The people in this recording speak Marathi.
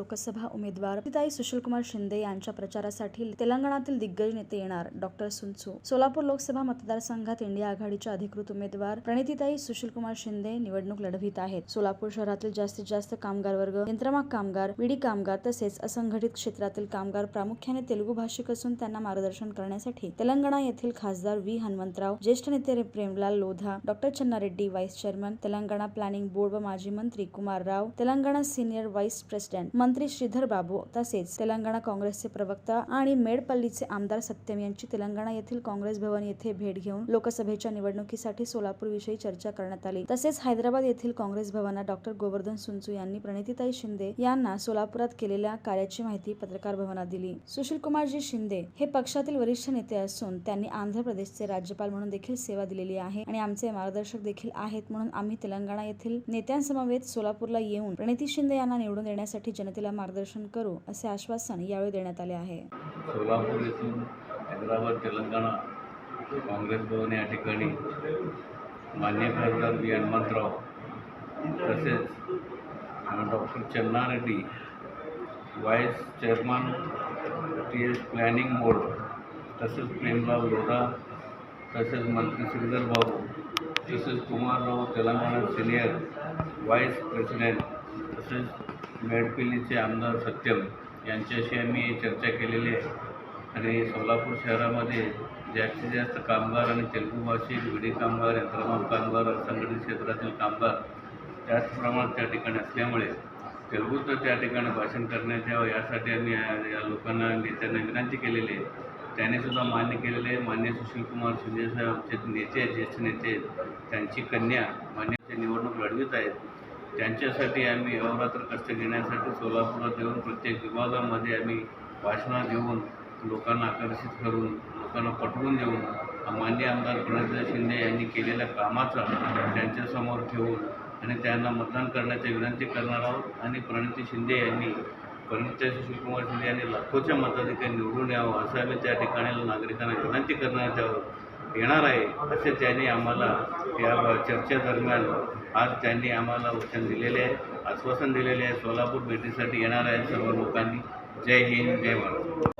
लोकसभा उमेदवार प्रणितीताई सुशीलकुमार शिंदे यांच्या प्रचारासाठी तेलंगणातील दिग्गज नेते येणार. डॉ. सुंचू सोलापूर लोकसभा मतदारसंघात इंडिया आघाडीच्या अधिकृत उमेदवार प्रणितीताई सुशीलकुमार शिंदे निवडणूक लढवित आहेत. सोलापूर शहरातील जास्तीत जास्त कामगार वर्ग, यंत्रमाग कामगार, विडी कामगार तसेच असंघटित क्षेत्रातील कामगार प्रामुख्याने तेलुगू भाषिक असून त्यांना मार्गदर्शन करण्यासाठी तेलंगणा येथील खासदार व्ही. हनुमंतराव, ज्येष्ठ नेते Premlal Lodha, Dr. Channareddy, vice chairman Telangana planning board व माजी मंत्री Kumar Rao, Telangana senior vice president मंत्री श्रीधर बाबू तसेच तेलंगणा काँग्रेसचे प्रवक्ता आणि मेडपल्लीचे आमदार सत्यम यांची तेलंगणा येथील काँग्रेस भवन येथे भेट घेऊन लोकसभेच्या निवडणुकीसाठी सोलापूर विषयी चर्चा करण्यात आली. तसेच हैदराबाद येथील काँग्रेस भवनात डॉ. गोवर्धन सुंचू यांनी प्रणितीताई शिंदे यांना सोलापुरात केलेल्या कार्याची माहिती पत्रकार भवनात दिली. सुशीलकुमारजी शिंदे हे पक्षातील वरिष्ठ नेते असून त्यांनी आंध्र प्रदेशचे राज्यपाल म्हणून देखील सेवा दिलेली आहे आणि आमचे मार्गदर्शक देखील आहेत. म्हणून आम्ही तेलंगणा येथील नेत्यांसमवेत सोलापूरला येऊन प्रणिती शिंदे यांना निवडून देण्यासाठी जनतेला मार्गदर्शन करू असे आश्वासन यावेळी देण्यात आले आहे. सोलापूर येथून हैदराबाद तेलंगणा काँग्रेस भवन या ठिकाणी माननीय खासदार व्ही. हनुमंतराव तसेच Dr. Channareddy, vice chairman TS planning board, तसेच प्रेमलाल लोधा, तसेच मंत्री श्रीधर बाबू, तसेच Kumar Rao, Telangana senior vice president, तसेच मेडपल्लीचे आमदार सत्यम यांच्याशी आम्ही चर्चा केलेली आहे. आणि सोलापूर शहरामध्ये जास्तीत जास्त कामगार आणि तेलुगू भाषिक, विडी कामगार, यंत्रमाग कामगार, असंघटित क्षेत्रातील कामगार जास्त प्रमाणात त्या ठिकाणी असल्यामुळे तेलुगूचं त्या ठिकाणी भाषण करण्यात यावं यासाठी आम्ही या लोकांना नेत्यांना विनंती केलेली आहे. त्याने सुद्धा मान्य केलेले आहे. मान्य सुशीलकुमार शिंदे साहेब आमचे नेते आहेत, ज्येष्ठ नेते आहेत. त्यांची कन्या मान्य निवडणूक लढवित आहेत. त्यांच्यासाठी आम्ही अहोरात्र कष्ट घेण्यासाठी सोलापुरात येऊन प्रत्येक विभागामध्ये आम्ही भाषणं देऊन लोकांना आकर्षित करून, लोकांना पटवून देऊन मान्य आमदार प्रणितीताई शिंदे यांनी केलेल्या कामाचा त्यांच्यासमोर ठेवून आणि त्यांना मतदान करण्याची विनंती करणार आहोत. आणि प्रणिती शिंदे यांनी प्रणितीताई सुशीलकुमार शिंदे यांनी लाखोच्या मताधिकारी निवडून यावं असं आम्ही त्या ठिकाणी नागरिकांना विनंती करण्यात येणार आहे असे त्यांनी आम्हाला या चर्चेदरम्यान आज त्यांनी आम्हाला वचन दिलेले आहे, आश्वासन दिलेले आहे. सोलापूर भेटीसाठी येणार आहे सर्व लोकांनी. जय हिंद, जय भारत.